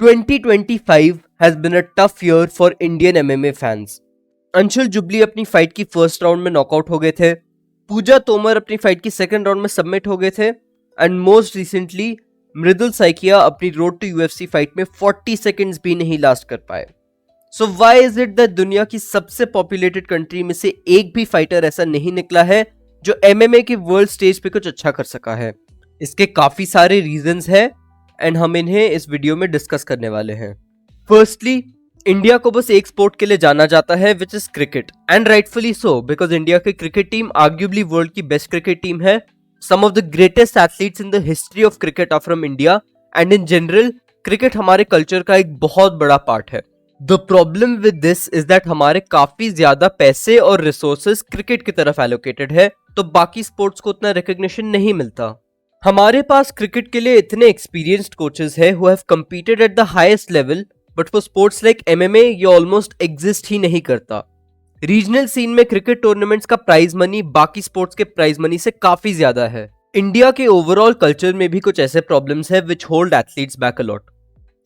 2025 has been a tough year for Indian MMA fans. Anshul jubilee अपनी fight की first round में knockout हो गए थे, पूजा तोमर अपनी फाइट की सेकंड राउंड में सबमिट हो गए थे एंड मोस्ट रिसेंटली मृदुल साइकिया अपनी रोड टू यूएफसी फाइट में 40 सेकंड्स भी नहीं लास्ट कर पाए. So why is it that दुनिया की सबसे पॉपुलेटेड कंट्री में से एक भी फाइटर ऐसा नहीं निकला है जो एमएमए के वर्ल्ड स्टेज पे कुछ अच्छा कर सका है? इसके काफी सारे रीजंस हैं एंड हम इन्हें इस वीडियो में डिस्कस करने वाले हैं. फर्स्टली, इंडिया को बस एक स्पोर्ट के लिए जाना जाता है which is cricket, and rightfully so because India की क्रिकेट टीम आर्ग्यूबली वर्ल्ड की बेस्ट क्रिकेट टीम है. Some of the greatest athletes in the history of cricket are from India and in general cricket हमारे culture का एक बहुत बड़ा part है. The problem with this is that हमारे काफी ज्यादा पैसे और रिसोर्सेज क्रिकेट की तरफ एलोकेटेड है, तो बाकी स्पोर्ट्स को उतना रिकॉग्निशन नहीं मिलता. हमारे पास क्रिकेट के लिए इतने एक्सपीरियंस्ड कोचेस हैं who have competed at the highest level, but for sports like MMA ये ऑलमोस्ट एग्जिस्ट ही नहीं करता. रीजनल सीन में क्रिकेट टूर्नामेंट्स का प्राइज मनी बाकी स्पोर्ट्स के प्राइज मनी से काफी ज्यादा है. इंडिया के ओवरऑल कल्चर में भी कुछ ऐसे प्रॉब्लम्स हैं which hold athletes back a lot.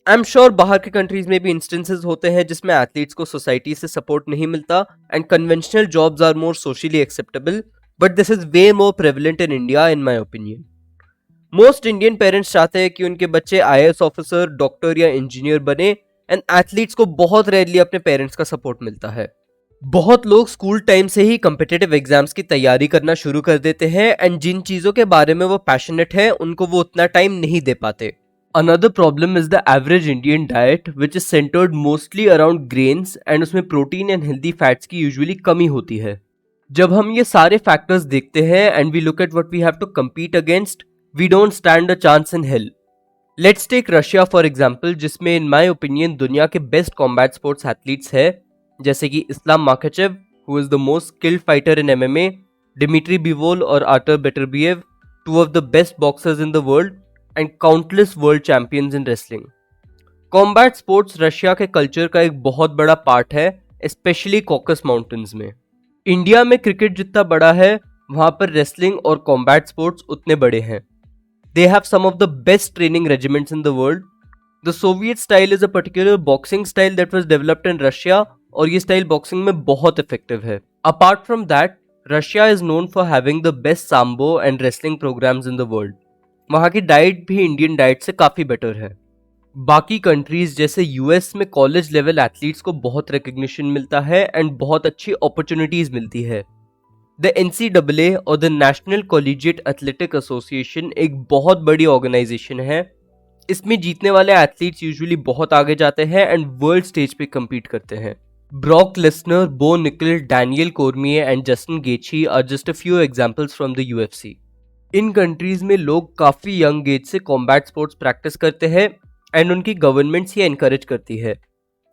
I am sure बाहर के कंट्रीज में भी इंस्टेंसेस होते हैं जिसमें एथलीट्स को सोसाइटी से सपोर्ट नहीं मिलता and conventional jobs are more socially acceptable, but this is way more prevalent in India in my opinion. Most Indian parents चाहते हैं कि उनके बच्चे आईएएस ऑफिसर, डॉक्टर या इंजीनियर बने एंड एथलीट्स को बहुत रेयरली अपने पेरेंट्स का सपोर्ट मिलता है. बहुत लोग स्कूल टाइम से ही कॉम्पिटिटिव एग्जाम्स की तैयारी करना शुरू कर देते हैं एंड जिन चीजों के बारे में वो पैशनेट है उनको वो उतना टाइम नहीं दे पाते. Another problem is the average Indian diet which is centered mostly around grains and उसमें प्रोटीन एंड हेल्दी फैट्स की यूजुअली कमी होती है. जब हम ये सारे फैक्टर्स देखते हैं and we look at what we have to compete against, we don't stand a chance in hell. Let's take Russia for example, जिसमें in my opinion दुनिया के best combat sports athletes है, जैसे कि Islam Makhachev who is the most skilled fighter in MMA, Dmitry Bivol और Artur Beterbiev, two of the best boxers in the world, and countless world champions in wrestling. Combat sports Russia के culture का एक बहुत बड़ा part है, specially caucus mountains में. India में cricket जितना बड़ा है वहां पर रेसलिंग और कॉम्बैट स्पोर्ट्स उतने बड़े हैं. They have some of the best training regiments in the world. The Soviet style is a particular boxing style that was developed in Russia और ये स्टाइल बॉक्सिंग में बहुत इफेक्टिव है. Apart from that, Russia is known for having the best sambo and wrestling programs in the world. वहाँ की diet भी Indian diet से काफ़ी बेटर है. बाकी कंट्रीज जैसे यूएस में कॉलेज लेवल एथलीट्स को बहुत रिकग्निशन मिलता है एंड बहुत अच्छी अपॉर्चुनिटीज मिलती है. द NCAA और the national collegiate athletic association एक बहुत बड़ी ऑर्गेनाइजेशन है. इसमें जीतने वाले एथलीट्स यूजुअली बहुत आगे जाते हैं एंड वर्ल्ड स्टेज पे कम्पीट करते हैं. Brock Lesnar, Bo Nickal, Daniel Cormier and Justin Gaethje are just a few examples from the UFC. इन कंट्रीज में लोग काफ़ी यंग एज से कॉम्बैट स्पोर्ट्स प्रैक्टिस करते हैं एंड उनकी गवर्नमेंट्स ये एनकरेज करती है.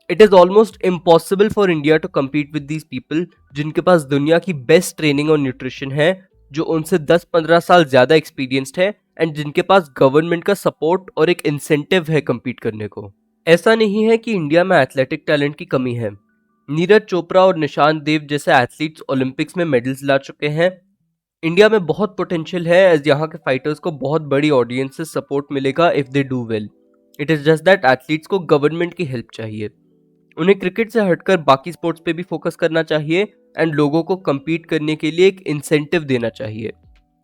It is almost impossible for India to compete with these people जिनके पास दुनिया की बेस्ट ट्रेनिंग और न्यूट्रिशन है, जो उनसे 10-15 साल ज़्यादा एक्सपीरियंस्ड है एंड जिनके पास गवर्नमेंट का सपोर्ट और एक इंसेंटिव है कम्पीट करने को. ऐसा नहीं है कि इंडिया में एथलेटिक टैलेंट की कमी है. नीरज चोपड़ा और निशान देव जैसे एथलीट्स ओलंपिक्स में मेडल्स ला चुके हैं. इंडिया में बहुत पोटेंशियल है एज यहाँ के फाइटर्स को बहुत बड़ी ऑडियंस से सपोर्ट मिलेगा if they do well. It is just that athletes को गवर्नमेंट की हेल्प चाहिए. उन्हें क्रिकेट से हटकर बाकी स्पोर्ट्स पे भी फोकस करना चाहिए एंड लोगों को कम्पीट करने के लिए एक इंसेंटिव देना चाहिए.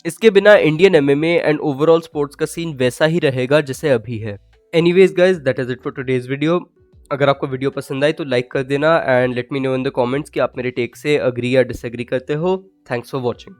इसके बिना Indian MMA and overall sports का सीन वैसा ही रहेगा जैसे अभी है. Anyways guys, that is it for today's video. अगर आपको वीडियो पसंद आई तो लाइक कर देना and let me know in the comments कि आप मेरे टेक से अग्री या डिसएग्री करते हो. Thanks for watching.